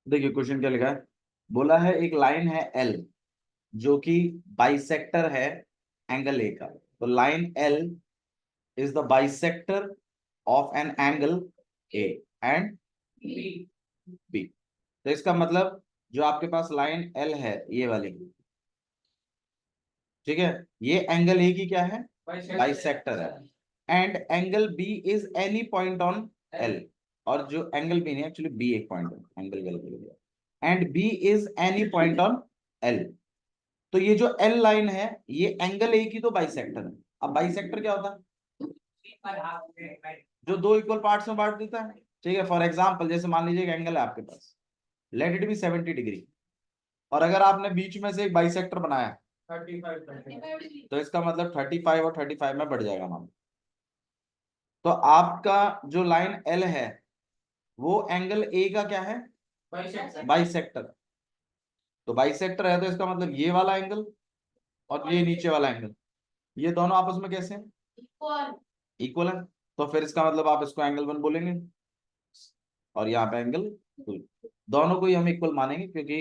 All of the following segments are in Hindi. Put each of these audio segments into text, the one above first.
देखिए क्वेश्चन क्या लिखा है। बोला है एक लाइन है एल जो कि बाइसेक्टर है एंगल ए का। तो line L is the bisector of an angle A and B. तो इसका मतलब जो आपके पास लाइन एल है ये वाली, ठीक है, ये एंगल ए की क्या है, बाइसेक्टर है। And angle B is any point on L. और जो एंगल बी नहीं, एक्चुअली बी एक पॉइंट है, एंगल गलत हो गया। And B is any point on L. तो ये जो एल लाइन है ये एंगल ए की तो बाइसेक्टर है। अब बाइसेक्टर क्या होता है, जो दो इक्वल पार्ट्स में बांट देता है। ठीक है, फॉर एग्जाम्पल जैसे मान लीजिए एक एंगल है आपके पास, लेट इट बी 70 डिग्री, और अगर आपने बीच में से एक बाइसेक्टर बनाया 35 तो इसका मतलब 35 और 35 में बढ़ जाएगा मामला। तो आपका जो लाइन एल है वो एंगल ए का क्या है, बाइसेक्टर। तो बाइसेक्टर है तो इसका मतलब ये वाला एंगल और ये नीचे वाला एंगल, ये दोनों आपस में कैसे हैं, इक्वल है। तो फिर इसका मतलब आप इसको एंगल 1 बोलेंगे और यहाँ पे एंगल 2। दोनों को ही हम इक्वल मानेंगे क्योंकि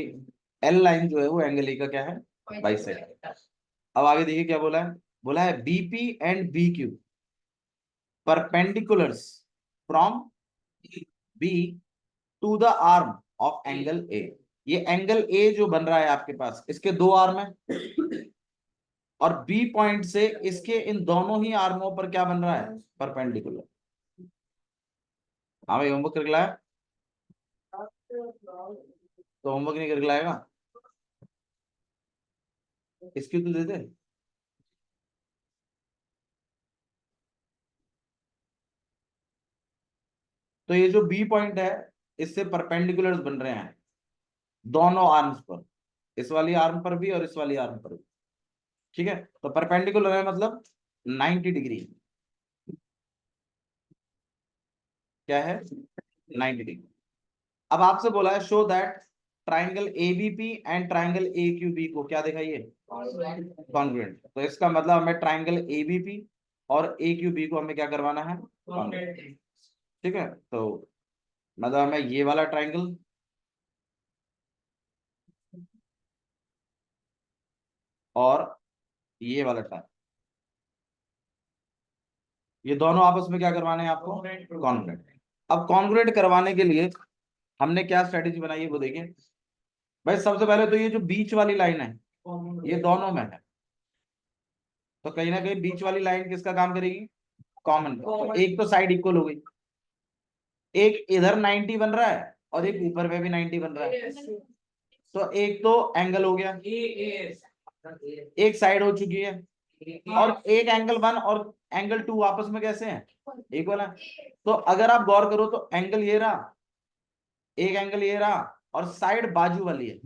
एल लाइन जो है वो एंगल ए का क्या है, बाइसेक्टर। अब आगे देखिए क्या बोला है। बोला है BP and B Q perpendiculars from B to the arm of angle A. ये एंगल ए जो बन रहा है आपके पास, इसके दो आर्म है, और बी पॉइंट से इसके इन दोनों ही आर्मों पर क्या बन रहा है, परपेंडिकुलर। हाँ भाई, होमवर्क करके लाया तो होमवर्क नहीं करके लाएगा, इसकी तो दे दे। तो ये जो बी पॉइंट है इससे परपेंडिकुलर्स बन रहे हैं दोनों आर्म्स पर, इस वाली आर्म पर भी और इस वाली आर्म पर भी। ठीक है, तो परपेंडिकुलर है मतलब 90 डिग्री। क्या है, 90 डिग्री। अब आपसे बोला है show that triangle ABP and triangle A Q B को क्या दिखाइए, कॉन्ग्रुएंट। तो इसका मतलब हमें ट्राइंगल एबीपी और ए क्यू बी को हमें क्या करवाना है, कॉन्ग्रुएंट। ठीक है, तो मतलब हमें ये वाला ट्राइंगल और ये वाला ट्राइंगल, ये दोनों आपस में क्या करवाने हैं आपको, कॉन्ग्रुएंट। अब कॉन्ग्रुएंट करवाने के लिए हमने क्या स्ट्रेटेजी बनाई है वो देखिए। भाई सबसे पहले तो ये जो बीच वाली लाइन है ये दोनों में है, तो कहीं ना कहीं बीच वाली लाइन किसका काम करेगी, कॉमन। तो एक तो साइड इक्वल हो गई, एक इधर 90 बन रहा है और एक ऊपर में भी 90 बन रहा है, तो एक तो एंगल हो गया, एक साइड हो चुकी है। और एक एंगल 1 और एंगल 2 आपस में कैसे हैं, इक्वल है। तो अगर आप गौर करो तो एंगल ये रहा, एक एंगल ये रहा, और साइड बाजू वाली है।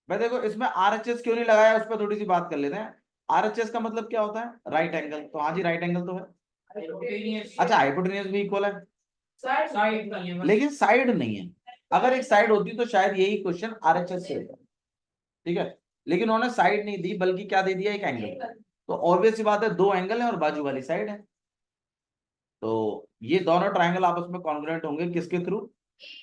भाई देखो इसमें आरएचएस क्यों नहीं लगाया, उस पर थोड़ी सी बात कर लेते हैं। आरएचएस का मतलब क्या होता है, राइट एंगल। तो हाँ जी, राइट एंगल तो है। अच्छा, हाइपोटेन्यूज भी इक्वल है, लेकिन साइड नहीं है। अगर एक साइड होती तो शायद यही क्वेश्चन आरएचएस से होता। ठीक है, लेकिन उन्होंने साइड नहीं दी बल्कि क्या दे दिया, एक एंगल। तो ऑब्वियस सी बात है, दो एंगल है और बाजू वाली साइड है, तो ये दोनों ट्राइंगल आपस में कॉन्ग्रुएंट होंगे किसके थ्रू,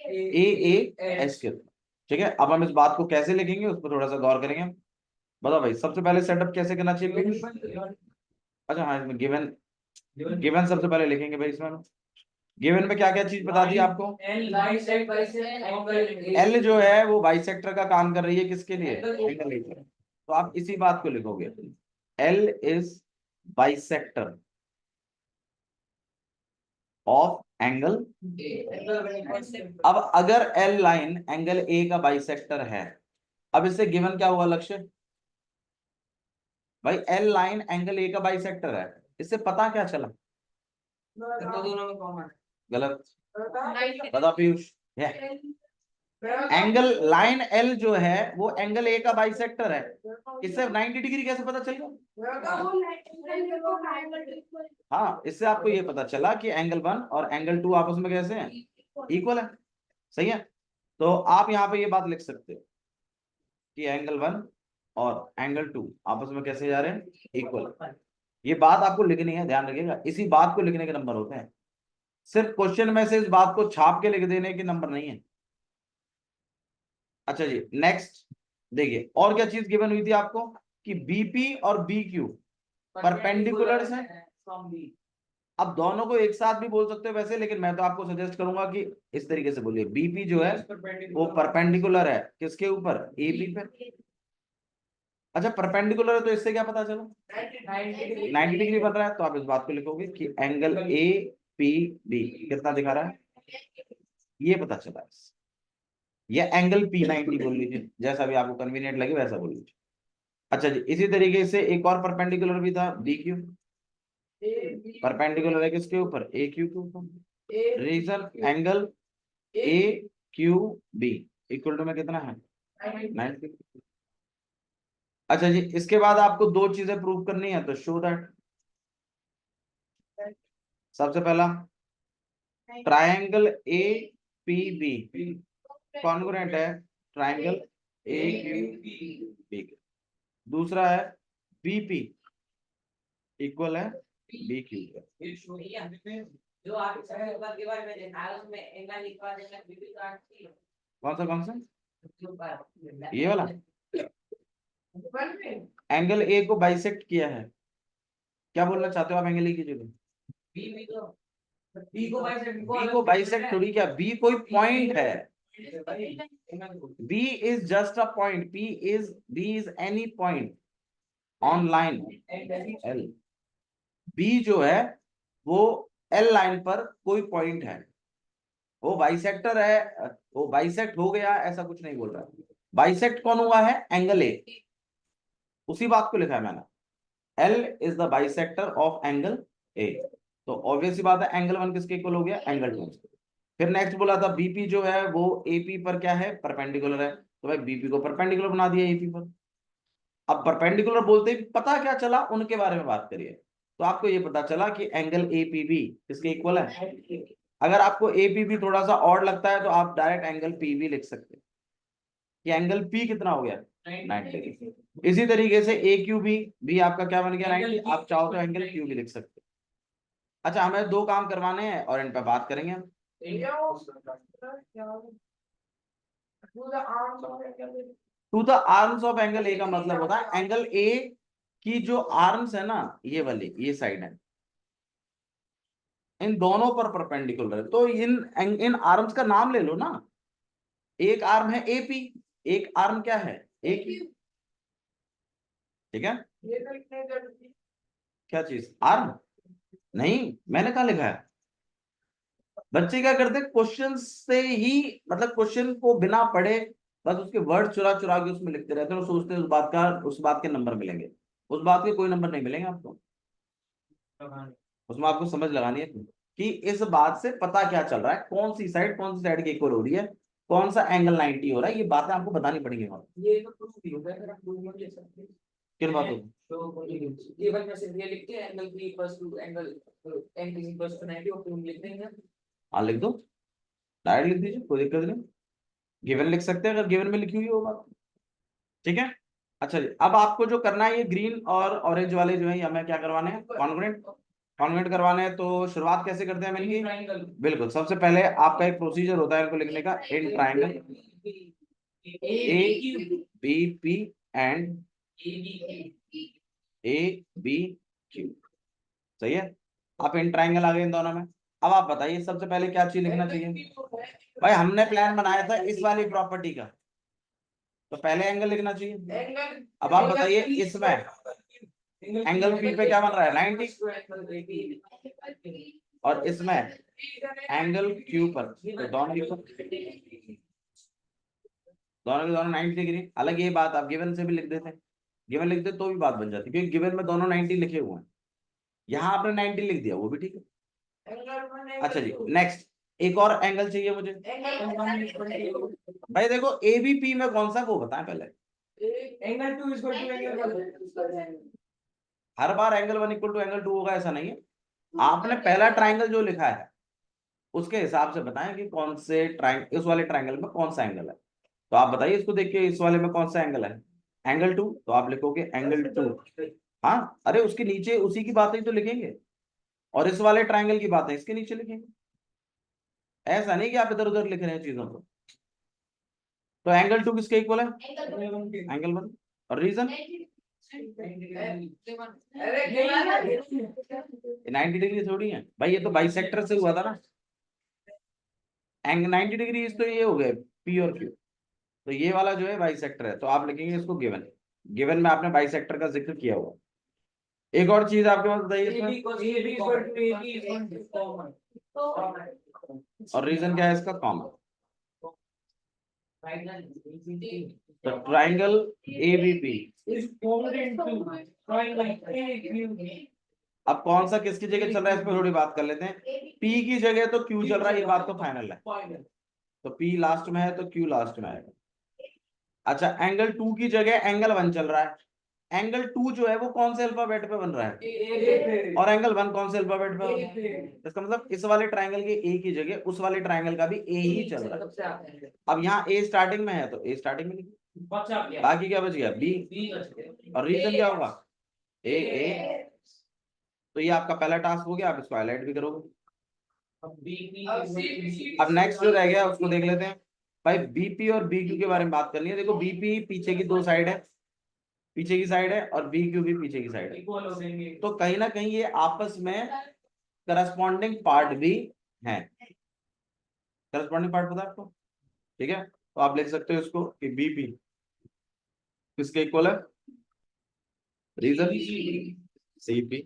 ए ए एस के थ्रू। ठीक है, अब हम इस बात को कैसे लिखेंगे उस पर थोड़ा सा गौर करेंगे। बताओ भाई, सबसे पहले सेटअप कैसे करना चाहिए। अच्छा हाँ, इसमें गिवन, गिवन सबसे पहले लिखेंगे भाई। इसमें गिवन में क्या क्या चीज बता दी आपको, एल जो है वो बाइसेक्टर का काम कर रही है किसके लिए, एंगल ए के। तो आप इसी बात को लिखोगे, L is bisector of angle. अब अगर एल लाइन एंगल ए का बाइसेक्टर है, अब इससे गिवन क्या हुआ लक्ष्य, भाई एल लाइन एंगल ए का बाइसेक्टर है। इससे पता क्या चला, तो दोनों में कॉमन, गलत। बता पीयूष, एंगल लाइन एल जो है वो एंगल ए का बाइसेक्टर है, इससे 90 डिग्री कैसे पता चल गया। हाँ, इससे आपको ये पता चला कि एंगल 1 और एंगल 2 आपस में कैसे हैं, इक्वल है। सही है, तो आप यहाँ पे ये बात लिख सकते हो कि एंगल 1 और एंगल 2 आपस में कैसे जा रहे हैं, इक्वल। ये बात आपको लिखनी है, ध्यान रखिएगा, इसी बात को लिखने के नंबर होते हैं। सिर्फ क्वेश्चन में से इस बात को छाप के लिख देने के नंबर नहीं है। अच्छा जी नेक्स्ट देखिए, और क्या चीज गिवन हुई थी आपको कि बीपी और बी क्यू परपेंडिकुलर्स हैं। अब दोनों को एक साथ भी बोल सकते हो वैसे, लेकिन मैं तो आपको सजेस्ट करूंगा कि इस तरीके से बोलिए, बीपी जो है वो परपेंडिकुलर है किसके ऊपर, एबी पे। अच्छा परपेंडिकुलर है तो इससे क्या पता चला, 90 डिग्री बन रहा है, तो आप इस बात को लिखोगे कि एंगल ए पी बी कितना दिखा रहा है, ये पता चला है। या एंगल पी 90 बोल लीजिए, जैसा भी आपको कन्वीनियंट लगे वैसा बोल लीजिए। अच्छा जी, इसी तरीके से एक और परपेंडिकुलर भी था, डी क्यू, परपेंडिकुलर है किसके ऊपर, ए क्यू के ऊपर। Reason angle A Q B equal to में कितना है, 90। अच्छा जी, इसके बाद आपको दो चीजें प्रूव करनी है, तो शो दैट। सबसे पहला, triangle A P B congruent है ट्रायंगल ए क्यू बी। दूसरा है बीपी इक्वल है बी क्यू का। जो आप के बारे में देखा है उसमें एंगल लिखवा देना, बीपी का कौन सा ये वाला एंगल ए को बाइसेक्ट किया है। क्या बोलना चाहते हो आप एंगल ए की जगह, बी को बाइसेक्ट थोड़ी किया, बी कोई पॉइंट है, B is just a point, B is any point on line L. B जो है वो एल लाइन पर कोई पॉइंट है, वो बाइसेक्टर है, वो बाइसेक्ट हो गया ऐसा कुछ नहीं बोल रहा। बाइसेक्ट कौन हुआ है, एंगल ए, उसी बात को लिखा है मैंने, L is the bisector of angle ए। तो ऑब्वियस सी बात है एंगल वन किसके इक्वल हो गया, एंगल टू। फिर नेक्स्ट बोला था बीपी जो है वो एपी पर क्या है, परपेंडिकुलर है, तो भाई बीपी को परपेंडिकुलर बना दिया एपी पर। अब परपेंडिकुलर बोलते ही पता क्या चला, उनके बारे में बात करिए, तो आपको ये पता चला कि एंगल एपीबी किसके इक्वल है। अगर आपको एपीबी थोड़ा सा ऑड लगता है तो आप डायरेक्ट एंगल पीबी लिख सकते हैं कि एंगल पी कितना हो गया, 90। इसी तरीके से ए क्यू भी आपका क्या बन गया, 90। आप चाहो तो एंगल क्यू भी लिख सकते हैं। अच्छा हमें दो काम करवाने हैं और इन पर बात करेंगे हम। To the arms of angle A का मतलब होता है एंगल ए की जो आर्म्स है ना, ये वाली ये साइड है, इन दोनों पर परपेंडिकुलर है, तो इन इन आर्म्स का नाम ले लो ना। एक आर्म है एपी, एक आर्म क्या है ए क्यू, ठीक है। क्या चीज, आर्म नहीं, मैंने कहा लिखा है। बच्चे क्या करते हैं क्वेश्चन से ही, मतलब क्वेश्चन को बिना पढ़े बस उसके वर्ड चुरा चुरा के उसमें लिखते रहते हैं और सोचते हैं उस बात के नंबर मिलेंगे। उस बात के कोई नंबर नहीं मिलेंगे आपको, उसमें आपको समझ लगानी है कि इस बात से पता क्या चल रहा है, कौन सी साइड की इक्वल हो रही है, कौन सा एंगल 90 हो रहा है, ये बातें आपको बतानी पड़ेंगी वहां। ये तो प्रूफ भी होगा, अगर आप प्रूफ नहीं ले सकते किन बातों को, तो ये बस में से ये लिखते हैं angle B equals to angle N is equals to 90 और प्रूफ लिख देंगे। हाँ लिख दो, डायरेक्ट लिख दीजिए, कोई दिक्कत नहीं। गिवन लिख सकते हैं अगर गिवन में लिखी हुई हो बात, ठीक है। अच्छा जी, अब आपको जो करना है ये ग्रीन और ऑरेंज वाले जो है ये हमें क्या करवाने हैं, कॉन्ग्रुएंट करवाने हैं। तो शुरुआत कैसे करते हैं इनकी, बिल्कुल सबसे पहले आपका एक प्रोसीजर होता है इनको लिखने का, in triangle A B P and A B Q, सही है। आप इन ट्राइंगल आ गए इन दोनों में। अब आप बताइए सबसे पहले क्या चीज लिखना चाहिए, भाई हमने प्लान बनाया था इस वाली प्रॉपर्टी का, तो पहले एंगल लिखना चाहिए। अब आप बताइए इसमें एंगल पी पे क्या बन रहा है, 90, और इसमें एंगल क्यू पर, तो दोनों के दोनों 90 डिग्री। अलग ये बात आप गिवन से भी लिख देते, गिवन लिख दे तो भी बात बन जाती, क्योंकि गिवन में दोनों 90 लिखे हुए हैं, यहाँ आपने 90 लिख दिया वो भी ठीक है। अच्छा जी नेक्स्ट, एक और एंगल चाहिए मुझे। भाई देखो एबीपी में कौन सा, वो बताएं पहले। Angle two equal to angle, हर बार angle one equal to angle two होगा ऐसा नहीं है। आपने पहला ट्राइंगल जो लिखा है उसके हिसाब से बताएं कि कौन से ट्राइंगल, इस वाले ट्राइंगल में कौन सा एंगल है। तो आप बताइए इसको देख के इस वाले में कौन सा एंगल है, एंगल टू, तो आप लिखोगे एंगल टू। हाँ अरे उसके नीचे उसी की बातें तो लिखेंगे, और इस वाले ट्राइंगल की बातें इसके नीचे लिखेंगे। ऐसा नहीं कि आप इधर उधर लिख रहे हैं चीजों को। तो एंगल 2 किसके इक्वल है? एंगल 1। और रीजन 90 डिग्री थोड़ी है भाई, ये तो बाइसेक्टर से हुआ था ना। एंगल 90 डिग्री तो ये हो गए पी और क्यू, तो ये वाला जो है बाइसेक्टर है, तो आप लिखेंगे इसको गिवन। गिवन में आपने बाइसेक्टर का जिक्र किया हुआ। एक और चीज आपके पास बताइए इसमें, और रीजन क्या है इसका? कॉमन। तो ट्राइंगल एबीपी, अब कौन सा किसकी जगह चल रहा है इस पर थोड़ी बात कर लेते हैं। पी की जगह तो क्यू चल रहा है, ये बात तो फाइनल है। तो पी लास्ट में है तो क्यू लास्ट में आएगा। अच्छा, एंगल 2 की जगह एंगल 1 चल रहा है। एंगल 2 जो है वो कौन से अल्फाबेट पे बन रहा है? और एंगल 1 कौन से अल्फाबेट पे बन रहा है? इसका मतलब इस वाले ट्राइंगल के ए की जगह उस वाले ट्राइंगल का भी ए ही चल रहा है। अब यहाँ ए स्टार्टिंग में है तो ए स्टार्टिंग में लिखिए, बाकी क्या बच गया? बी। और रीजन क्या होगा? ए। तो ये आपका पहला टास्क हो गया, आप इसको हाईलाइट भी करोगे। अब नेक्स्ट जो रह गया उसको देख लेते हैं। भाई बीपी और बीक्यू के बारे में बात करनी है। देखो बीपी पीछे की दो साइड है, पीछे की साइड है, और बीक्यू भी पीछे की साइड है, तो कहीं ना कहीं ये आपस में करस्पॉन्डिंग पार्ट भी है। करस्पॉन्डिंग पार्ट पता है आपको? ठीक है, तो आप लिख सकते हो इसको कि बीपी किसके इक्वल है? Reason CP.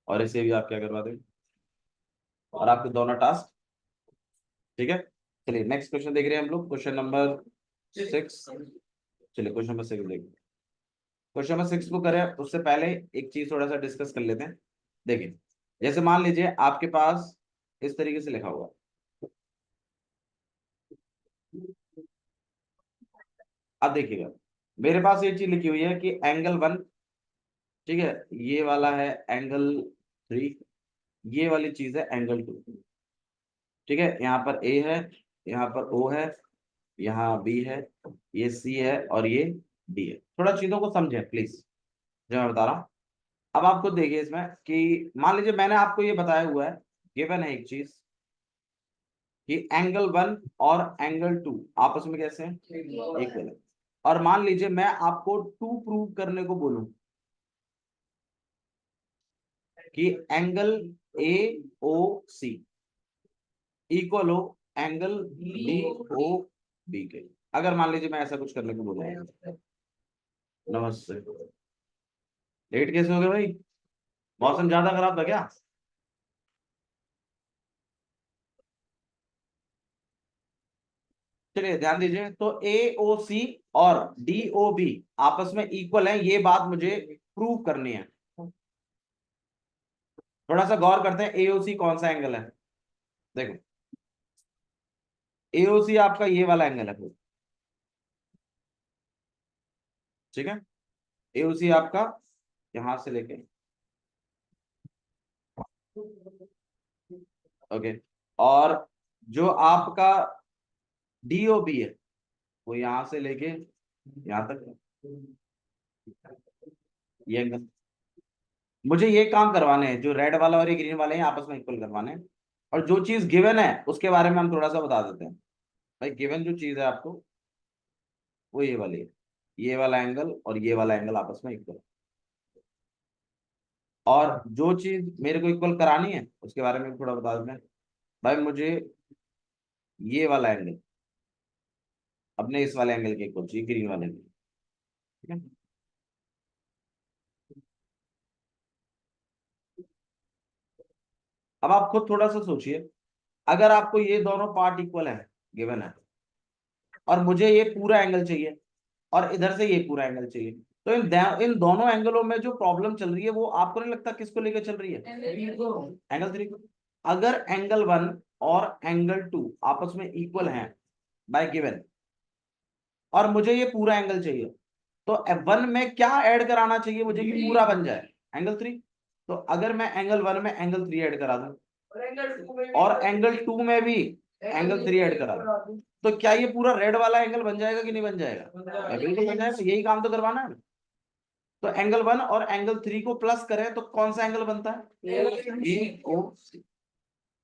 और इसे भी आप क्या करवा देंगे, और आपके दोनों टास्क। ठीक है, चलिए नेक्स्ट क्वेश्चन देख रहे हैं हम लोग, क्वेश्चन नंबर 6। चलिए क्वेश्चन नंबर 6 देखिए। क्वेश्चन नंबर 6 को करें उससे पहले एक चीज थोड़ा सा डिस्कस कर लेते हैं। देखिए, जैसे मान लीजिए आपके पास इस तरीके से लिखा हुआ, अब देखिएगा मेरे पास ये चीज लिखी हुई है कि एंगल 1, ठीक है, ये वाला है एंगल 3, ये वाली चीज है एंगल 2। ठीक है, यहाँ पर ए है, यहाँ पर ओ है, यहाँ बी है, ये सी है, और ये डी है। थोड़ा चीजों को समझें प्लीज जो मैं बता रहा हूँ। अब आप खुद देखिए इसमें कि मान लीजिए मैंने आपको ये बताया हुआ है, गिवन है एक चीज कि एंगल 1 और एंगल 2 आपस में कैसे हैं? इक्वल है। और मान लीजिए मैं आपको 2 प्रूव करने को बोलूं कि angle A O C equal हो एंगल डी ओ बी के। अगर मान लीजिए मैं ऐसा कुछ करने को बोलूं। नमस्ते, लेट कैसे हो गए भाई? मौसम ज्यादा खराब था क्या? चलिए ध्यान दीजिए, तो ए ओ सी और डी ओ बी आपस में इक्वल है, ये बात मुझे प्रूव करनी है। थोड़ा सा गौर करते हैं, एओसी कौन सा एंगल है? देखो, एओसी आपका ये वाला एंगल है पूरा, ठीक है। एओसी आपका यहां से लेके, ओके, और जो आपका डीओबी है वो यहां से लेके यहां तक है। ये एंगल मुझे ये काम करवाने हैं, जो रेड वाला और ये ग्रीन वाले हैं आपस में इक्वल करवाने हैं। और जो चीज गिवन है उसके बारे में हम थोड़ा सा बता देते हैं। भाई गिवन जो चीज है आपको वो ये वाली है, ये वाला एंगल और ये वाला एंगल आपस में इक्वल। और जो चीज मेरे को इक्वल करानी है उसके बारे में थोड़ा बता देते हैं। भाई मुझे ये वाला एंगल अपने इस वाले एंगल के इक्वल चाहिए, ग्रीन वाले एंगल, ठीक है। अब आप खुद थोड़ा सा सोचिए, अगर आपको ये दोनों पार्ट इक्वल है, गिवन है, और मुझे ये पूरा एंगल चाहिए और इधर से ये पूरा एंगल चाहिए, तो इन दोनों एंगलों में जो प्रॉब्लम चल रही है वो आपको नहीं लगता किसको लेकर चल रही है? एंगल 3 को। अगर एंगल 1 और एंगल 2 आपस में इक्वल हैं बाय गिवन, और मुझे ये पूरा एंगल चाहिए, तो F1 में क्या ऐड कराना चाहिए मुझे कि पूरा बन जाए? एंगल 3। तो अगर मैं एंगल 1 में एंगल 3 ऐड करा दूं और एंगल 2 में भी एंगल 3 ऐड करा दूं, तो क्या ये पूरा रेड वाला एंगल बन जाएगा कि नहीं बन जाएगा? बिल्कुल बन जाएगा, यही काम तो करवाना है। तो एंगल 1 और एंगल 3 को प्लस करें तो कौन सा एंगल बनता है? ए ओ सी।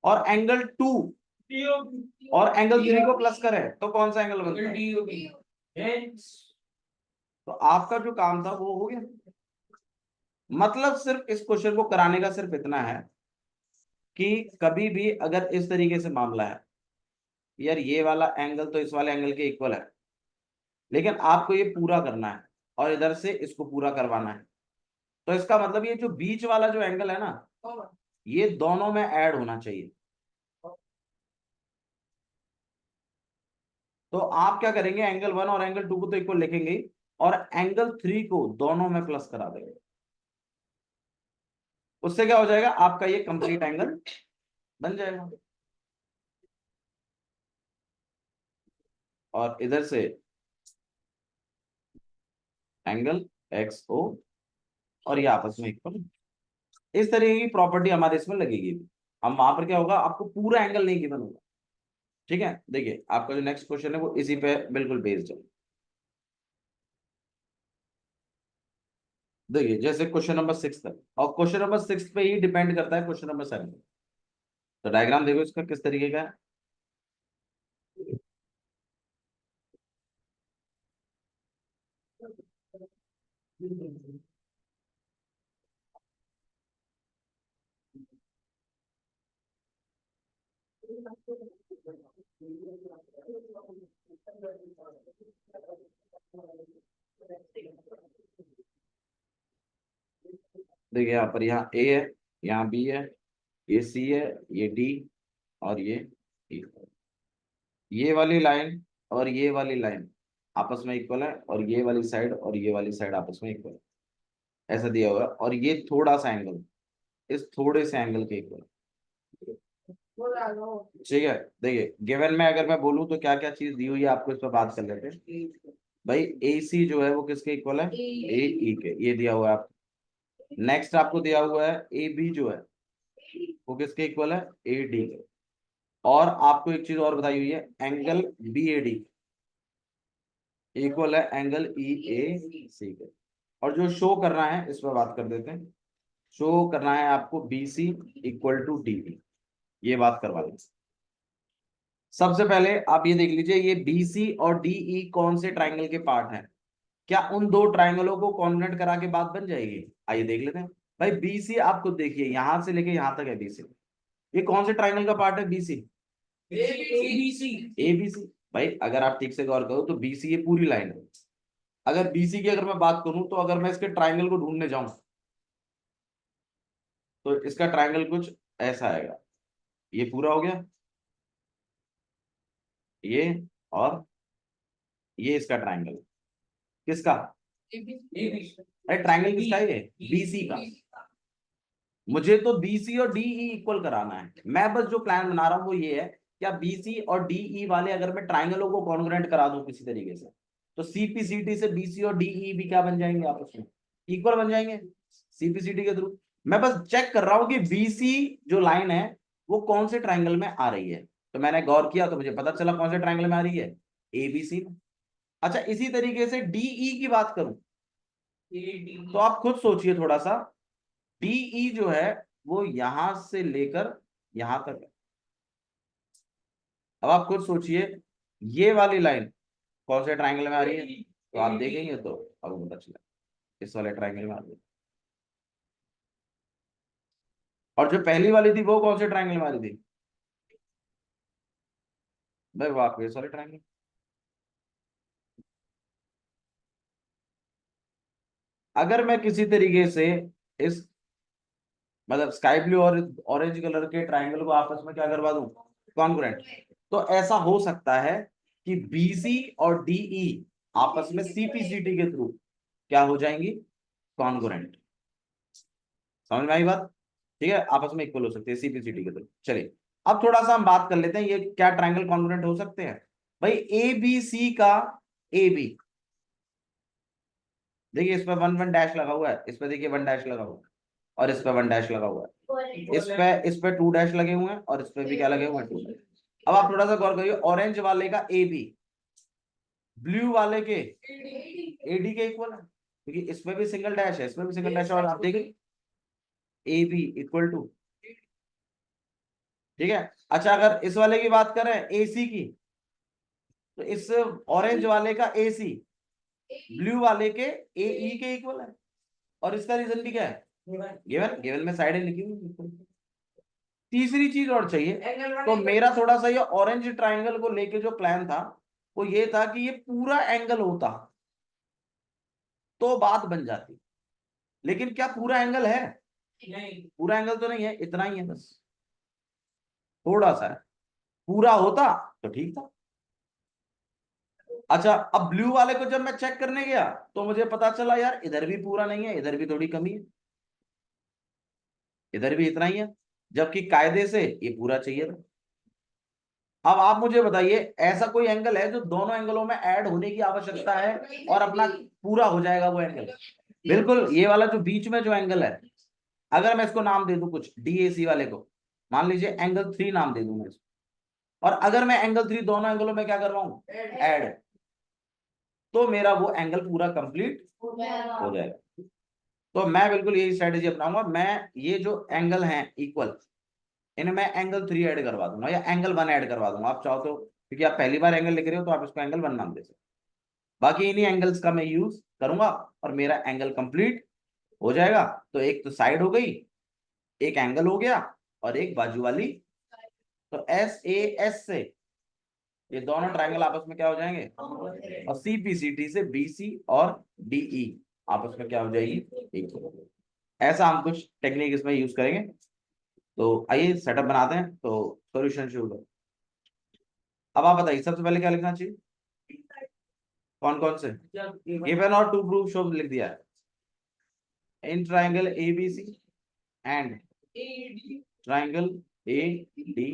और एंगल 2 और एंगल 3 को प्लस करें तो कौन सा एंगल बनता है? तो आपका जो काम था वो हो गया। मतलब सिर्फ इस क्वेश्चन को कराने का सिर्फ इतना है कि कभी भी अगर इस तरीके से मामला है, यार ये वाला एंगल तो इस वाले एंगल के इक्वल है, लेकिन आपको ये पूरा करना है और इधर से इसको पूरा करवाना है, तो इसका मतलब ये जो बीच वाला जो एंगल है ना, ये दोनों में ऐड होना चाहिए। तो आप क्या करेंगे, एंगल 1 और एंगल 2 को तो इक्वल लिखेंगे और एंगल 3 को दोनों में प्लस करा देंगे। उससे क्या हो जाएगा, आपका ये कंप्लीट एंगल बन जाएगा। और इधर से एंगल एक्स ओ और ये आपस में इक्वल। इस तरीके की प्रॉपर्टी हमारे इसमें लगेगी। हम वहां पर क्या होगा, आपको पूरा एंगल नहीं गिवन होगा। ठीक है, देखिए आपका जो नेक्स्ट क्वेश्चन है वो इसी पे बिल्कुल बेस्ड है। देखिए जैसे क्वेश्चन नंबर 6 तक, और क्वेश्चन नंबर 6 पे ही डिपेंड करता है क्वेश्चन नंबर 7। तो डायग्राम देखो इसका किस तरीके का है। देखिए यहाँ पर, यहाँ ए है, यहाँ बी है, ये सी है, ये डी और ये E। ये वाली लाइन और ये वाली लाइन आपस में इक्वल है, और ये वाली साइड और ये वाली साइड आपस में इक्वल है, ऐसा दिया हुआ है। और ये थोड़ा सा एंगल इस थोड़े से एंगल के इक्वल। ठीक है, देखिए गिवन में अगर मैं बोलूं तो क्या क्या चीज दी हुई है आपको, इस पर बात कर लेते हैं। भाई ए सी जो है वो किसके इक्वल है, ए ई के, ये दिया हुआ है आपको। नेक्स्ट आपको दिया हुआ है ए बी जो है वो किसके इक्वल है, ए डी के। और आपको एक चीज और बताई हुई है, angle B A D equal है एंगल ई ए सी के। और जो शो करना है इस पर बात कर देते हैं। शो करना है आपको B C equal to D, ये बात करवा दें। सबसे पहले आप ये देख लीजिए, ये बीसी और डीई कौन से ट्राइंगल के पार्ट हैं। क्या उन दो ट्राइंगलों को कॉन्ग्रुएंट करा के बात बन जाएगी? आइए देख लेते हैं। भाई बीसी आपको देखिए यहां से लेके यहां तक है बीसी, ये कौन से ट्राइंगल का पार्ट है, बीसी, एबीसी। एबीसी। भाई अगर आप ठीक से गौर करो तो बीसी ये पूरी लाइन है। अगर बीसी की अगर मैं बात करूं तो अगर मैं इसके ट्राइंगल को ढूंढने जाऊं तो इसका ट्राइंगल कुछ ऐसा आएगा। ये पूरा हो गया, ये, और ये इसका ट्राइंगल किसका, अरे ट्राइंगल किसका है, ये बीसी का। मुझे तो बीसी और डीई इक्वल कराना है। मैं बस जो प्लान बना रहा हूं वो ये है, क्या बीसी और डीई वाले अगर मैं ट्राइंगलों को कॉन्ग्रुएंट करा दूं किसी तरीके से, तो सीपीसीटी से बीसी और डीई भी क्या बन जाएंगे, आपस में इक्वल बन जाएंगे सीपीसीटी के थ्रू। मैं बस चेक कर रहा हूं कि बीसी जो लाइन है वो कौन से ट्राइंगल में आ रही है। तो मैंने गौर किया तो मुझे पता चला कौन से ट्राइंगल में आ रही है, एबीसी में। अच्छा इसी तरीके से डीई की बात करूं तो आप खुद सोचिए थोड़ा सा, डीई जो है वो यहां से लेकर यहां तक है। अब आप खुद सोचिए ये वाली लाइन कौन से ट्राइंगल में आ रही है, तो आप देखेंगे तो आपको पता चला इस वाले ट्राइंगल में आ रही है। और जो पहली वाली थी वो कौन से ट्राइंगल में आ रही थी, भाई वो आपको इस वाले ट्राइंगल। अगर मैं किसी तरीके से इस मतलब स्काई ब्लू और ऑरेंज कलर के ट्राइंगल को आपस में क्या करवा दूं, कॉन्ग्रुएंट, तो ऐसा हो सकता है कि बीसी और डीई आपस में सीपीसीटी के थ्रू क्या हो जाएंगी, कॉन्ग्रुएंट। समझ में आई बात? ठीक है, आपस में इक्वल हो सकते हैं सीपीसीटी के थ्रू। चलिए अब थोड़ा सा हम बात कर लेते हैं ये क्या ट्राइंगल कॉन्ग्रुएंट हो सकते हैं। भाई ए बी सी का, ए बी, देखिए इस पर वन वन डैश लगा हुआ है, इस पर देखिए वन डैश लगा हुआ है, और इस पे वन डैश लगा हुआ है, इस पे टू डैश लगे हुए हैं, और इस पे भी क्या लगे हुए हैं, टू डैश। अब आप थोड़ा सा गौर करिए, ऑरेंज वाले का ए बी ब्लू वाले के एडी के इक्वल है, क्योंकि इसमें भी सिंगल डैश है, इसमें भी सिंगल डैश है, और आप देखिए ए बी इक्वल टू, ठीक है। अच्छा अगर इस वाले की बात करें एसी की, तो इस ऑरेंज वाले का एसी ब्लू वाले के एई के इक्वल है। और इसका रीजन भी क्या है, गिवन, गिवन में साइडें लिखी हुई। तीसरी चीज और चाहिए, तो मेरा थोड़ा सा ये ऑरेंज ट्राइंगल को लेके जो प्लान था वो ये था कि ये पूरा एंगल होता तो बात बन जाती, लेकिन क्या पूरा एंगल है, नहीं पूरा एंगल तो नहीं है, इतना ही है बस, थोड़ा सा है। पूरा होता तो ठीक था। अच्छा अब ब्लू वाले को जब मैं चेक करने गया तो मुझे पता चला यार इधर भी पूरा नहीं है, इधर भी थोड़ी कमी है, इधर भी इतना ही है, जबकि कायदे से ये पूरा चाहिए था। अब आप मुझे बताइए ऐसा कोई एंगल है जो दोनों एंगलों में ऐड होने की आवश्यकता है और अपना पूरा हो जाएगा वो एंगल? बिल्कुल, ये वाला जो बीच में जो एंगल है, अगर मैं इसको नाम दे दूं कुछ डीएसी वाले को, मान लीजिए एंगल 3 नाम दे दूं मैं इसको, और अगर मैं एंगल 3 दोनों एंगलों में क्या करवाऊं, ऐड, तो मेरा वो एंगल पूरा कंप्लीट हो जाएगा। तो मैं बिल्कुल यही स्ट्रेटेजी अपनाऊंगा, मैं ये जो एंगल हैं इक्वल, इन्हें मैं एंगल 3 ऐड करवा दूंगा या एंगल 1 ऐड करवा दूंगा, आप चाहो तो, क्योंकि आप पहली बार एंगल लिख रहे हो तो आप इसको एंगल 1 नाम दे सकते। बाकी इन्हीं एंगल्स का मैं यूज करूंगा और मेरा एंगल कंप्लीट हो जाएगा। तो एक तो साइड हो गई, एक एंगल हो गया, और एक बाजू वाली। तो एस ए एस से ये दोनों ट्रायंगल आपस में क्या हो जाएंगे, और सी पी सी टी से बी सी और डीई आपस में क्या हो जाएगी, एक। ऐसा हम कुछ टेक्निक इसमें यूज करेंगे। तो आइए सेटअप बनाते हैं, तो सॉल्यूशन शुरू करो। अब आप बताइए सबसे पहले क्या लिखना चाहिए, कौन कौन से गिवन और टू प्रूव शो लिख दिया है। In triangle A B C and triangle A D.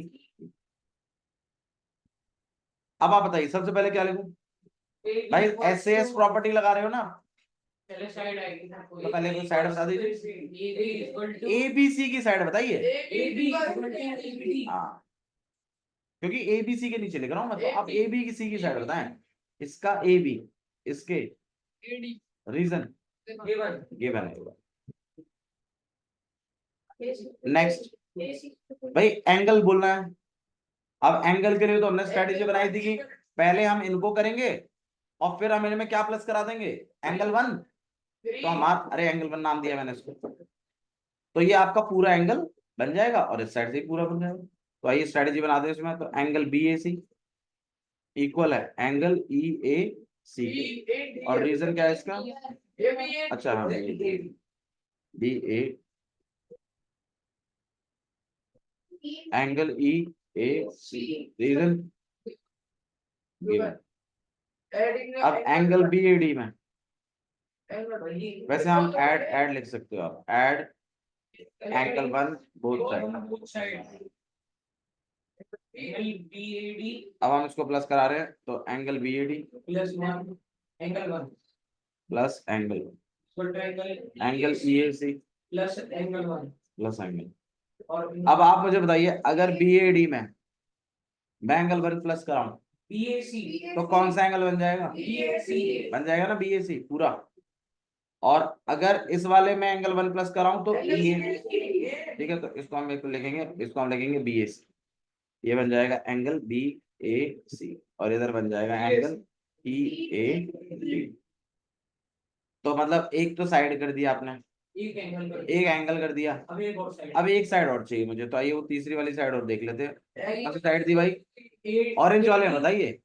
अब आप बताइए सबसे पहले क्या लिखूं, भाई एस एस प्रॉपर्टी लगा रहे हो ना, पहले साइड आएगी, तो पहले कोई साइड बता दीजिए, ए बी सी की साइड बताइए। हाँ, क्योंकि ए बी सी के नीचे लिख रहा हूं मैं, तो आप ए बी सी की साइड बताएं। इसका ए बी, इसके रीजन गिवन है। नेक्स्ट भाई एंगल बोलना है। अब एंगल के लिए तो हमने स्ट्रेटेजी बनाई थी कि पहले हम इनको करेंगे और फिर हम इनमें क्या प्लस करा देंगे, एंगल 1। तो हमारा, अरे एंगल 1 नाम दिया मैंने इसको, तो ये आपका पूरा एंगल बन जाएगा और इस साइड से पूरा बन जाएगा। तो आइए स्ट्रेटेजी बना दे इसमें। तो angle B A C equal है एंगल ई ए सी, और रीजन क्या है इसका, अच्छा हाँ B A angle E A C, reason given. अब एंगल बी ए डी में, वैसे हम ऐड लिख सकते हो आप, ऐड एंगल 1 बोथ साइड। अब हम इसको प्लस करा रहे हैं, तो angle B A D plus angle 1 plus angle E A C plus angle. अब आप मुझे बताइए अगर बी ए डी में मैं एंगल 1 प्लस कराऊं BAC, तो कौन सा एंगल बन जाएगा, BAC बन जाएगा ना, BAC पूरा। और अगर इस वाले में एंगल 1 प्लस कराऊं तो EA, ठीक है। तो इसको हम लिखेंगे, इसको हम लिखेंगे BAC, ये बन जाएगा एंगल BAC, और इधर बन जाएगा एंगल EAD। तो मतलब एक तो साइड कर दिया आपने, एक एंगल कर दिया, अब एक साइड और चाहिए मुझे। तो आइए वो तीसरी वाली साइड और देख लेते हैं। कौन सी साइड दी भाई, ऑरेंज वाले में बताइए,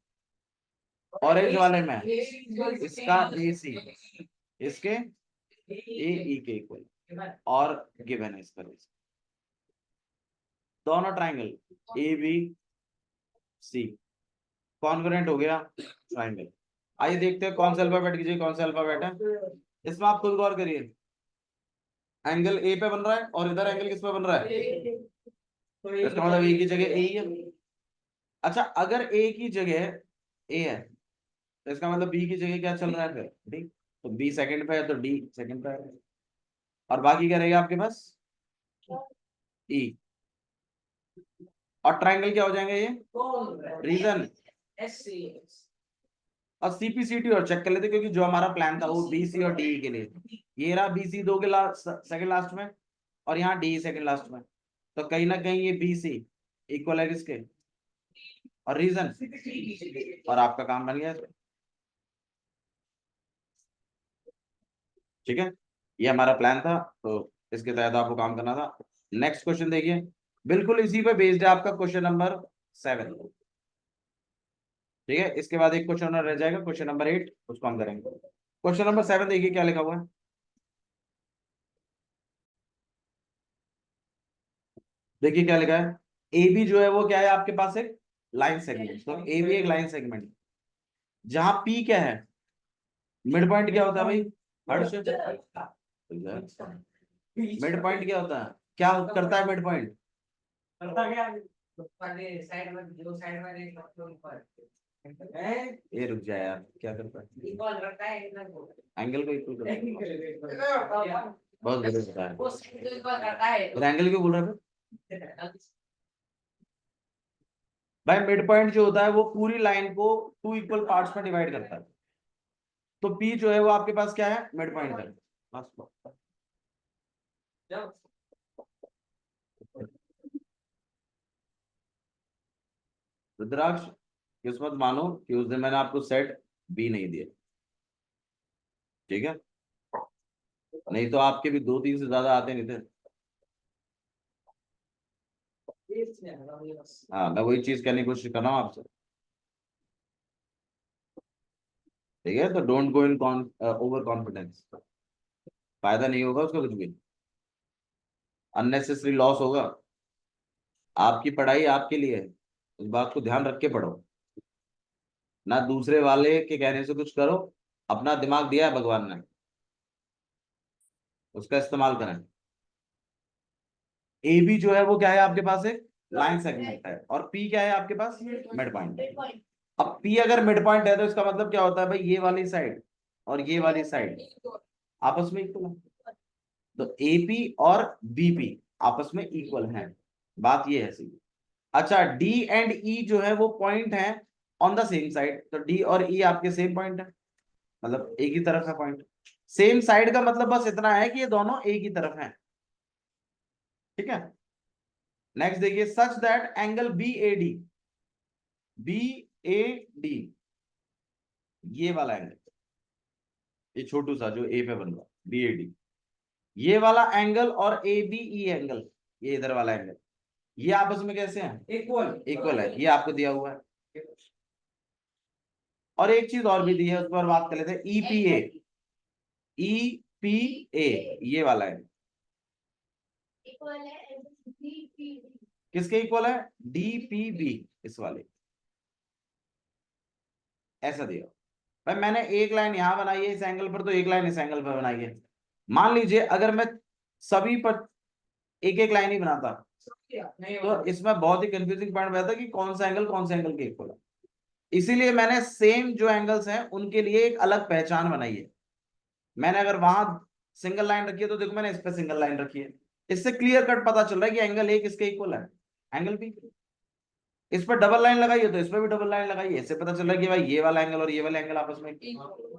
ऑरेंज वाले में इसका AC इसके AE के इक्वल और गिवन है इसका दोनों ट्राइंगल ABC कॉन्ग्रुएंट हो गया ट्राइंगल। आइए देखते हैं कौन सा अल्फाबेट कीजिए, कौन सा अल्फाबेट है इसमें, आप खुद गौर करिए। एंगल ए पे बन रहा है और इधर एंगल किस पे बन रहा है, तो इसका मतलब ए की जगह ए ही है। अच्छा अगर ए की जगह ए है तो इसका मतलब बी की जगह क्या चल रहा है फिर, डी। तो बी सेकंड पे है तो डी सेकंड पे है, और बाकी क्या रहेगा आपके पास, ई। और ट्राइंगल क्या हो जाएंगे ये, रीजन और सीपीसीटी और चेक कर लेते, क्योंकि जो हमारा प्लान था वो बीसी और डीई के लिए, ये रहा बीसी 2 के लास्ट सेकंड लास्ट में, और यहाँ डी सेकंड लास्ट में। तो कहीं ना कहीं ये बीसी इक्वल है किसके, और रीजन, और आपका काम बन गया। ठीक है, ये हमारा प्लान था, तो इसके तहत आपको काम करना था। नेक्स्ट क्वेश्चन देखिए, बिल्कुल इसी पे बेस्ड है आपका क्वेश्चन नंबर 7। ठीक है, इसके बाद एक क्वेश्चन रह जाएगा, क्वेश्चन नंबर 8, उसको हम करेंगे। क्वेश्चन नंबर 7 देखिए क्या लिखा हुआ है। देखिए क्या लिखा है, ए बी जो है वो क्या है आपके पास, एक लाइन सेगमेंट। तो ए बी एक लाइन सेगमेंट, जहां पी क्या है, मिड पॉइंट क्या होता है भाई, हर्ष, मिड पॉइंट क्या होता है, क्या करता है मिड पॉइंट, करता क्या साइड में, जो साइड में ये रुक जाए यार, क्या करता है, इक्वल रखता है एंगल को, इक्वल करता है, बहुत गलत होता है, और एंगल क्यों बोल रहा है भाई, मिड पॉइंट जो होता है वो पूरी लाइन को 2 इक्वल पार्ट्स में डिवाइड करता है। तो पी जो है वो आपके पास क्या है, मिड पॉइंट है बस। रुद्राक्ष, किस्मत मानो कि उस दिन मैंने आपको सेट बी नहीं दिया, ठीक है, नहीं तो आपके भी 2-3 से ज्यादा आते नहीं थे। हाँ, मैं वही चीज करने की कोशिश कर रहा हूँ आपसे। ठीक है, तो don't go in over confidence, फायदा नहीं होगा उसका कुछ भी, अननेसेसरी लॉस होगा। आपकी पढ़ाई आपके लिए है, इस बात को ध्यान रख के पढ़ो, ना दूसरे वाले के कहने से कुछ करो। अपना दिमाग दिया है भगवान ने, उसका इस्तेमाल करें। ए बी जो है वो क्या है आपके पास, एक लाइन सेगमेंट है, और पी क्या है आपके पास, मिड पॉइंट। अब पी अगर मिड पॉइंट है तो इसका मतलब क्या होता है भाई, ये वाली साइड और ये वाली साइड आपस में इक्वल है। तो एपी और बीपी आपस में इक्वल हैं, बात ये है सी। अच्छा, डी एंड ई जो है वो पॉइंट है ऑन द सेम साइड, तो डी और ई आपके सेम पॉइंट है, मतलब एक ही तरफ है पॉइंट। सेम साइड का मतलब बस इतना है कि ये दोनों एक ही तरफ हैं। ठीक है, नेक्स्ट देखिए, such that angle B A D, B A D, ये वाला एंगल, ये छोटू सा जो ए पे बन रहा है बी ए डी, ये वाला एंगल और ए बी ई एंगल, ये इधर वाला एंगल, ये आपस में कैसे हैं, इक्वल, इक्वल है, ये आपको दिया हुआ है। और एक चीज और भी दी है, उस पर बात कर लेते हैं, ईपीए, ईपीए ये वाला है, किसके इक्वल है, डीपीबी, इस वाले, ऐसा दिया भाई। मैंने एक लाइन यहां बनाई है इस एंगल पर, तो एक लाइन इस एंगल पर बनाई है। मान लीजिए अगर मैं सभी पर एक एक लाइन ही बनाता, तो इसमें बहुत ही कंफ्यूजिंग पॉइंट रहता कि कौन सा एंगल कौन से एंगल के इक्वल है। इसीलिए मैंने सेम जो एंगल्स हैं उनके लिए एक अलग पहचान बनाई है। मैंने अगर वहां सिंगल लाइन रखी है, तो देखो मैंने इस पे सिंगल लाइन रखी है, इससे क्लियर कट पता चल रहा है कि एंगल ए किसके इक्वल है, एंगल बी। इस पर डबल लाइन लगाई है तो इस पर भी डबल लाइन लगाई है, इससे पता चल रहा है कि भाई ये वाला एंगल और ये वाला एंगल आपस में।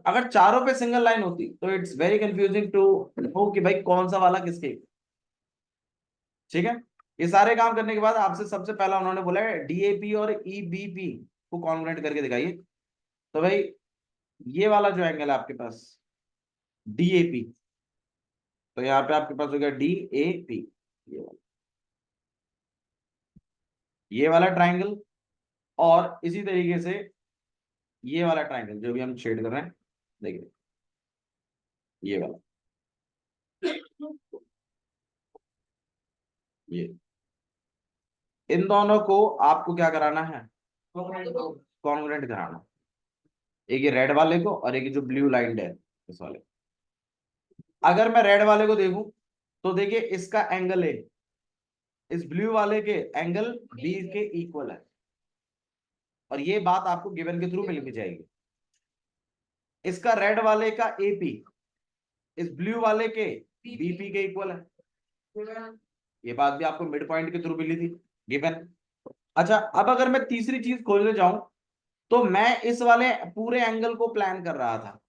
अगर चारों पे सिंगल लाइन होती तो it's very confusing to know कि भाई कौन सा वाला किसके। ठीक है, ये सारे काम करने के बाद आपसे सबसे पहला उन्होंने बोला है डीएपी और ईबीपी को कॉन्ग्रुएंट करके दिखाइए। तो भाई ये वाला जो एंगल है आपके पास डीएपी, तो यहाँ पे आपके पास हो गया डीएपी, ये वाला, ये वाला ट्राइंगल, और इसी तरीके से ये वाला ट्राइंगल जो भी हम शेड कर रहे हैं, देखिए ये वाला, ये, इन दोनों को आपको क्या कराना है, कॉन्ग्रुएंट कराना। एक ये रेड वाले को और एक ये जो ब्लू लाइन है इस वाले। अगर मैं रेड वाले को देखूं तो देखिए इसका एंगल ए इस ब्लू वाले के एंगल बी के इक्वल है, और ये बात आपको गिवन के थ्रू मिल जाएगी। इसका रेड वाले का एपी इस ब्लू वाले के बीपी के इक्वल है, ये बात भी आपको मिड पॉइंट के थ्रू मिली थी, गिवन। अच्छा, अब अगर मैं तीसरी चीज खोजने जाऊं, तो मैं इस वाले पूरे एंगल को प्लान कर रहा था,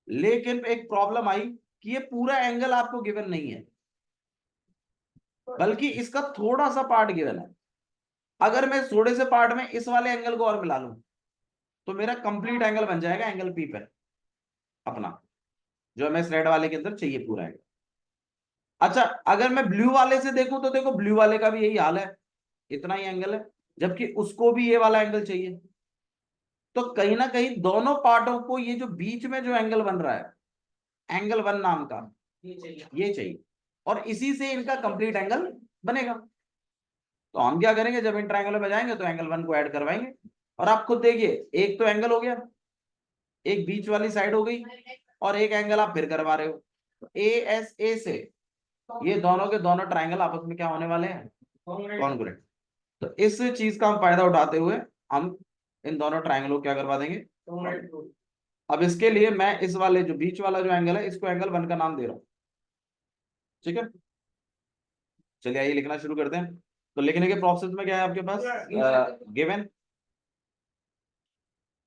लेकिन एक प्रॉब्लम आई कि ये पूरा एंगल आपको गिवन नहीं है। बल्कि इसका थोड़ा सा पार्ट गिवन है। अगर मैं थोड़े से पार्ट में इस वाले एंगल को और मिला लूं तो मेरा कंप्लीट एंगल बन जाएगा एंगल पी पर अपना, जो हमें इस रेड वाले के अंदर चाहिए पूरा एंगल। अच्छा, अगर मैं ब्लू वाले से देखूं तो देखो ब्लू वाले का भी यही हाल है, इतना ही एंगल है, जबकि उसको भी ये वाला एंगल चाहिए। तो कहीं ना कहीं दोनों पार्टों को ये जो बीच में जो एंगल बन रहा है एंगल वन नाम का, ये चाहिए, और इसी से इनका कंप्लीट एंगल बनेगा। तो हम क्या करेंगे, जब इन ट्रायंगलों में जाएंगे तो एंगल वन को ऐड करवाएंगे। और आप खुद देखिए, एक तो एंगल हो गया, एक बीच वाली साइड हो गई, और एक एंगल आप फिर करवा रहे हो ए एस ए से। ये दोनों के दोनों ट्रायंगल आपस में क्या होने वाले हैं, कॉन्ग्रुएंट। तो इस चीज का हम फायदा उठाते हुए हम इन दोनों ट्रायंगलों को क्या करवा देंगे। अब इसके लिए मैं इस वाले जो बीच वाला जो एंगल है इसको एंगल वन का नाम दे रहा हूं, ठीक है। चलिए आइए लिखना शुरू करते हैं। तो लिखने के प्रोसेस में क्या है आपके पास, गिवन।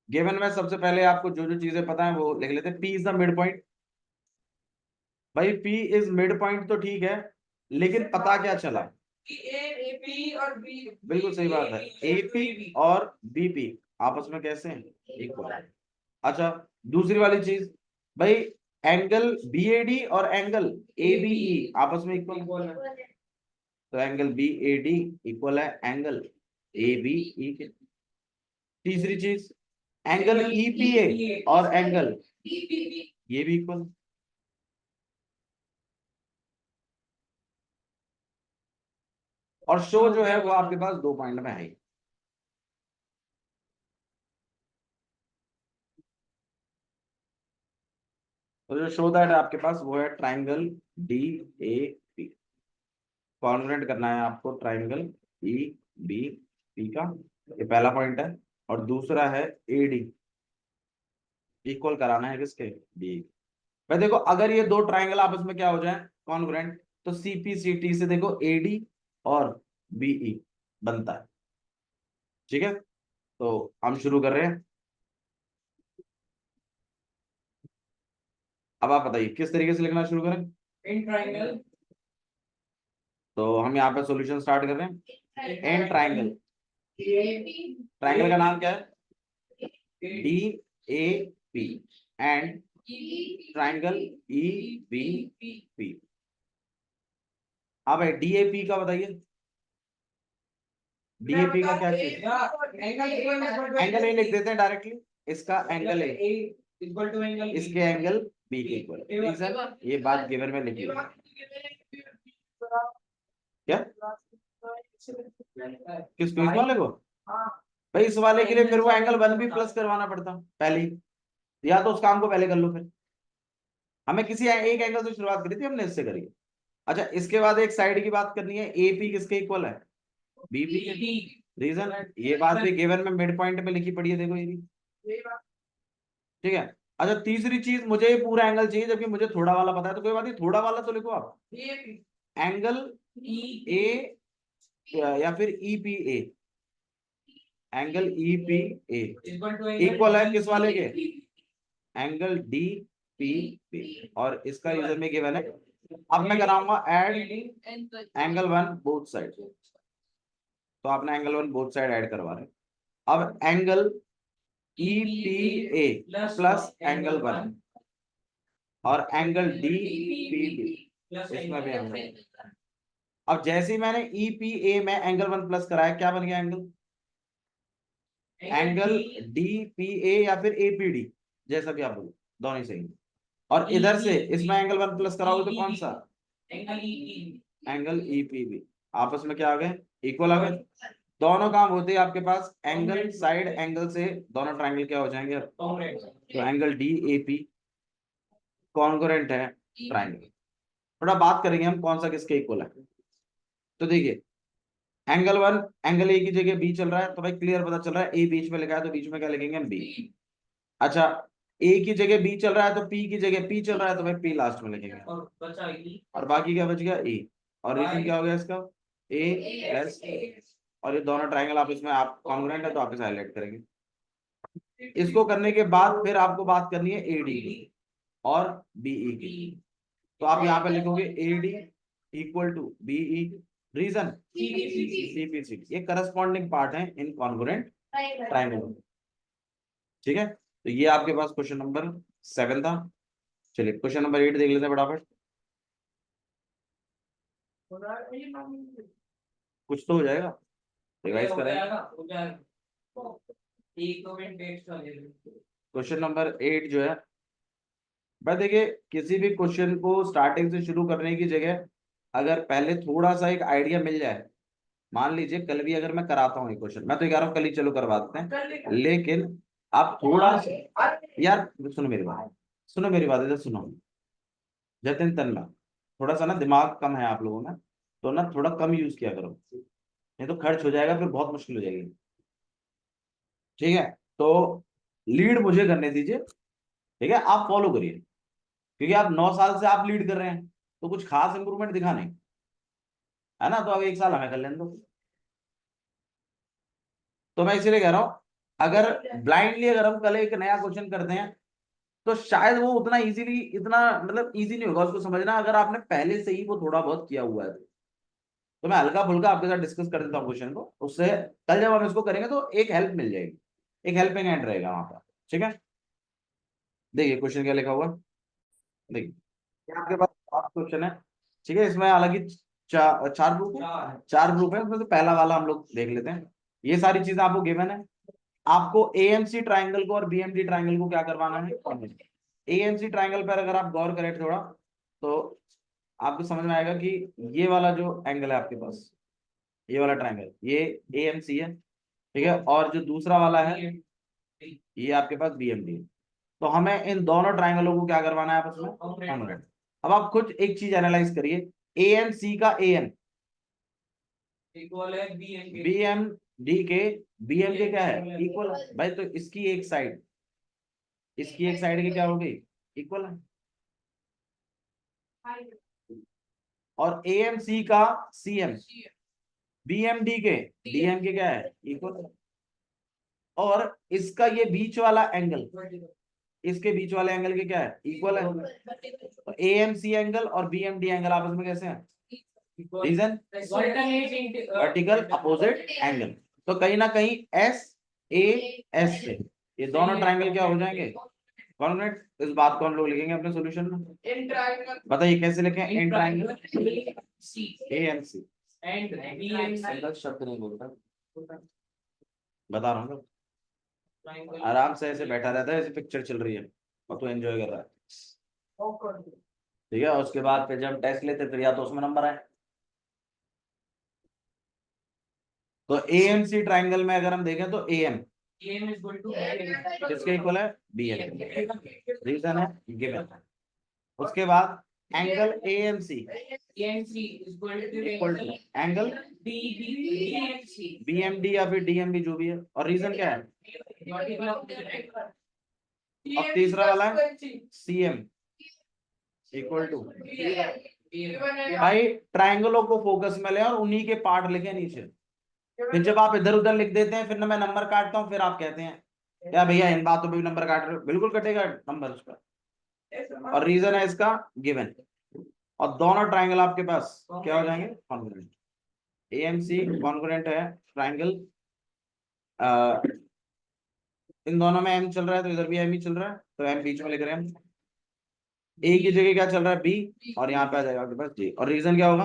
गिवन में सबसे पहले आपको जो जो चीजें पता है वो लिख लेते हैं। P is the mid point. भाई पी इज मिड पॉइंट तो ठीक है, लेकिन पता क्या चला, ए पी और बी, बिल्कुल सही बात है, ए पी और बी पी आपस में कैसे हैं, इक्वल। अच्छा, दूसरी वाली चीज, भाई एंगल बी ए डी और एंगल ए बी ई आपस में इक्वल है, तो angle B A D equal है एंगल ए बी ई के। तीसरी चीज, एंगल ई पी ए और एंगल ये भी इक्वल। और शो जो है वो आपके पास दो पॉइंट में है। तो जो शो दैट है आपके पास वो है triangle D A P. Congruent करना है आपको ट्राइंगल ई बी पी का, ये पहला पॉइंट है। और दूसरा है ए डी, इक्वल कराना है किसके, बी। भाई देखो, अगर ये दो ट्राइंगल आपस में क्या हो जाए, कॉन्ग्रुएंट, तो सीपी सी टी से देखो ए डी और बीई बनता है, ठीक है। तो हम शुरू कर रहे हैं। अब आप बताइए किस तरीके से लिखना शुरू करें। इन ट्राइंगल, तो हम यहाँ पे सॉल्यूशन स्टार्ट कर रहे हैं। एन ट्राइंगल, ट्राइंगल का नाम क्या है, D A P, and triangle E B P. अब डीएपी का बताइए, डीएपी का क्या चीज, एंगल ए लिख देते हैं डायरेक्टली, इसका angle A equal to angle, इसके एंगल बी के इक्वल। ठीक सर, ये बात गिवन में लिखी है क्या, किस क्वेश्चन वाले को, भाई इस वाले के लिए फिर वो एंगल वन भी प्लस करवाना पड़ता पहले ही, या तो उस काम को पहले कर लो फिर। हमें किसी एक एंगल से शुरुआत करी थी, हमने इससे करी। अच्छा, इसके बाद एक साइड की बात करनी है, एपी किसके इक्वल है, बीपी के। रीजन, ये बात भी गिवन में मिड पॉइंट में लिखी पड़ी है, देखो ये भी, ठीक है। अच्छा, तीसरी चीज, मुझे ये पूरा एंगल चाहिए जबकि मुझे थोड़ा वाला पता है, तो कोई बात नहीं, थोड़ा वाला तो लिखो आप, एंगल ए या फिर E P A, angle E P A equal है किस वाले के, एंगल डी पी पी, और इसका रीजन में गिवन है। अब मैं कराऊंगा add angle one both side, तो आपने angle one both side add करवा रहे हैं। अब angle E P A plus angle one और एंगल डी पी डी, इसमें भी एंगल। अब जैसे ही मैंने ई पी ए में एंगल वन प्लस कराया, क्या बन गया angle, angle D P A या फिर ए पी डी, जैसा भी आप बोलो, दोनों ही सही। और इधर से इसमें एंगल वन प्लस कराओगे तो कौन सा, एंगल ई पी बी, आपस में क्या आ गए, इक्वल आ गए। दोनों काम होते हैं आपके पास एंगल साइड एंगल से, दोनों ट्रायंगल क्या हो जाएंगे, तो angle D A P congruent है ट्रायंगल। थोड़ा बात करेंगे हम कौन सा किसके इक्वल है। तो देखिए, एंगल वन एंगल ए की जगह बी चल रहा है, तो भाई क्लियर पता चल रहा है, ए बीच में लिखा है तो बीच में क्या लिखेंगे हम, बी। अच्छा, ए की जगह बी चल रहा है तो पी की जगह पी चल रहा है, तो भाई पी लास्ट में लिखेंगे, और बाकी क्या बच गया, ए। और रीजन क्या हो गया इसका, ए प्लस, और ये दोनों ट्रायंगल आप इसमें आप कॉन्ग्रुएंट है तो आप इसे हाईलाइट करेंगे। इसको करने के बाद फिर आपको बात करनी है एडी की और बीई की, तो आप यहाँ पे लिखोगे AD equal to BE, reason CPCT, ये करस्पॉन्डिंग पार्ट है इन कॉन्ग्रुएंट ट्राइंगल। ठीक है, तो ये आपके पास क्वेश्चन नंबर 7 था। चलिए क्वेश्चन नंबर 8 देख लेते हैं फटाफट। कुछ तो हो जाएगा, रिवाइज करें। क्वेश्चन नंबर 8 जो है, भाई देखिए किसी भी क्वेश्चन को स्टार्टिंग से शुरू करने की जगह अगर पहले थोड़ा सा एक आइडिया मिल जाए, मान लीजिए कल भी अगर मैं कराता हूँ ये क्वेश्चन, मैं तो कह रहा हूँ कल ही चलो करवा देते हैं, लेकिन आप थोड़ा, यार सुनो मेरी बात, सुनो मेरी बात, इधर सुनो। जतिन तन्ना, थोड़ा सा ना दिमाग कम है आप लोगों में, तो ना थोड़ा कम यूज किया करो, नहीं तो खर्च हो जाएगा, फिर बहुत मुश्किल हो जाएगी। ठीक है, तो लीड मुझे करने दीजिए, ठीक है, आप फॉलो करिए, क्योंकि आप 9 साल से आप लीड कर रहे हैं, तो कुछ खास इंप्रूवमेंट दिखा नहीं, है ना, तो अब 1 साल हमें कर लेने दो। तो मैं इसीलिए कह रहा हूं, अगर ब्लाइंडली अगर हम कल एक नया क्वेश्चन करते हैं, तो शायद वो उतना इजीली, इतना मतलब इजी नहीं होगा उसको समझना, अगर आपने पहले से ही वो थोड़ा बहुत किया हुआ है। तो मैं हल्का फुल्का आपके साथ डिस्कस कर देता हूँ क्वेश्चन को, उससे कल जब हम इसको करेंगे तो एक हेल्प मिल जाएगी, एक हेल्पिंग हैंड रहेगा वहां पर। ठीक है, देखिए क्वेश्चन क्या लिखा हुआ, देखिए ये आपके पास क्वेश्चन है। ठीक है, इसमें हालांकि चार ग्रुप है, 4 ग्रुप है, उसमें से पहला वाला हम लोग देख लेते हैं। ये सारी चीजें आपको गिवन है। आपको एएमसी ट्राइंगल को और बीएमडी ट्राइंगल को क्या करवाना है। एएमसी ट्राइंगल पर अगर आप गौर करें थोड़ा, तो आपको समझ में आएगा कि ये वाला जो एंगल है आपके पास, ये वाला ट्राइंगल, ये एएमसी है। ठीक है, और जो दूसरा वाला है ये आपके पास बीएमडी है। तो हमें इन दोनों ट्राइंगलों को क्या करवाना है आपस में, कॉन्ग्रुएंट। अब आप खुद एक चीज एनालाइज करिए, एएमसी का एएन इक्वल है बीएमडी के, बीएम के क्या है, इक्वल है भाई, तो इसकी एक साइड, इसकी एक साइड की क्या हो गई, इक्वल है। और एएमसी का सीएम बीएमडी के डीएम के क्या है, इक्वल है। और इसका ये बीच वाला एंगल, इसके बीच वाले एंगल के क्या है, इक्वल है। तो एएमसी एंगल और बीएमडी एंगल आपस में कैसे हैं, रीजन वर्टिकल अपोजिट एंगल। तो कहीं ना कहीं एस ए एस से ये दोनों ट्राइंगल क्या हो जाएंगे, कॉन्ग्रुएंट। इस बात को हम लोग लिखेंगे अपने सॉल्यूशन में। बताइए कैसे लिखें, in triangle A M C and गलत शब्द नहीं बोलता, बता रहा हूँ। आराम से ऐसे बैठा रहता है, ऐसे पिक्चर चल रही है और तू एंजॉय कर रहा है। ठीक है, और उसके बाद फिर जब टेस्ट लेते फिर या तो उसमें नंबर आए। तो एएमसी ट्राइंगल में अगर हम देखें तो एएम किसके इक्वल है, बीएम, रीजन है गिवन। उसके बाद angle AMC equal to angle BMD या फिर डीएमबी जो भी है, और रीजन क्या है, और तीसरा वाला है सीएम इक्वल टू। भाई ट्राइंगलों को फोकस में ले और उन्हीं के पार्ट लिखे नीचे, फिर जब आप इधर उधर लिख देते हैं फिर ना मैं नंबर काटता हूँ, फिर आप कहते हैं क्या भैया इन बातों पे भी नंबर काट रहे हो, बिल्कुल कटेगा नंबर उसका। और रीजन है इसका गिवन, और दोनों ट्राइंगल आपके पास क्या हो जाएंगे, कॉन्ग्रुएंट। एएमसी कॉन्ग्रुएंट है ट्राइंगल, इन दोनों में एम चल रहा है तो इधर भी एम ही चल रहा है, तो एम बीच में लिख रहे हैं हम। ए की जगह क्या चल रहा है, बी, और यहाँ पे आ जाएगा आपके पास जी, और रीजन क्या होगा,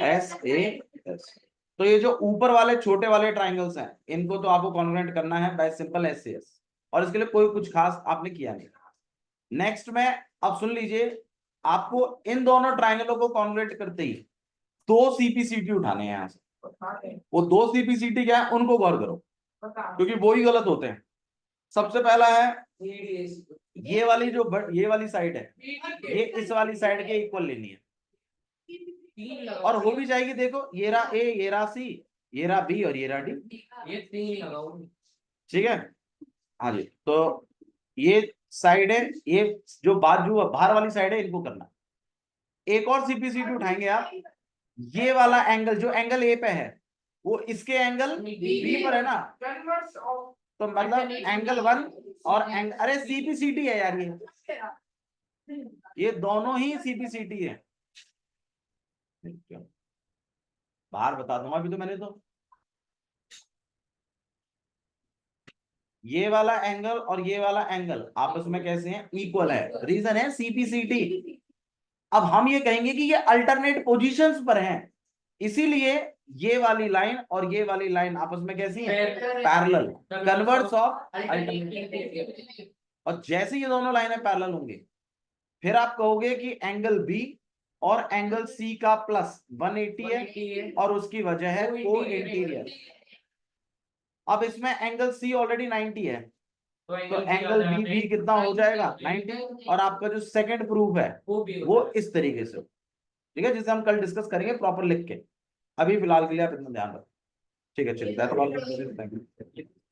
एस ए एस। तो ये जो ऊपर वाले छोटे वाले ट्राइंगल्स हैं इनको तो आपको कॉन्ग्रुएंट करना है by simple S C S, और इसके लिए कोई कुछ खास आपने किया नहीं। नेक्स्ट में अब सुन लीजिए, आपको इन दोनों ट्राइंगलों को कॉन्ग्रुएंट करते ही 2 सीपीसीटी उठाने हैं यहाँ से। वो 2 सीपीसीटी क्या है उनको गौर करो, क्योंकि वो ही गलत होते हैं। सबसे पहला है ये वाली जो ये वाली साइड है, ये इस वाली साइड के इक्वल लेनी है, और हो भी जाएगी। देखो ये रहा ए, ये रहा सी, ये रहा बी और ये रहा डी, ये 3 लगाओ। ठीक है, हाँ जी। तो ये साइड है, ये जो बाजू बाहर वाली साइड है इनको करना। एक और सीपीसीटी उठाएंगे आप, ये वाला एंगल जो एंगल ए पे है वो इसके एंगल बी पर है ना, तो मतलब एंगल 1 और अरे सीपीसीटी है यार, ये दोनों ही सीपीसीटी है। बाहर बता दूंगा अभी तो मैंने तो। ये वाला एंगल और ये वाला एंगल आपस में कैसे हैं, इक्वल है, रीजन है सीपीसीटी। अब हम ये कहेंगे कि ये अल्टरनेट पोजीशंस पर हैं, इसीलिए ये वाली लाइन और ये वाली लाइन आपस में कैसी है, पैरेलल, कन्वर्स ऑफ अल्टरनेट। और जैसे ये दोनों लाइनें पैरेलल होंगे फिर आप कहोगे कि एंगल बी और एंगल सी का प्लस 180 है और उसकी वजह है को इंटीरियर। अब इसमें एंगल सी ऑलरेडी 90 है तो एंगल बी भी कितना हो जाएगा 90। और आपका जो सेकंड प्रूफ है वो इस तरीके से, ठीक है, जिसे हम कल डिस्कस करेंगे प्रॉपर लिख के। अभी फिलहाल के लिए आप इतना ध्यान रखो, ठीक है, चलिए।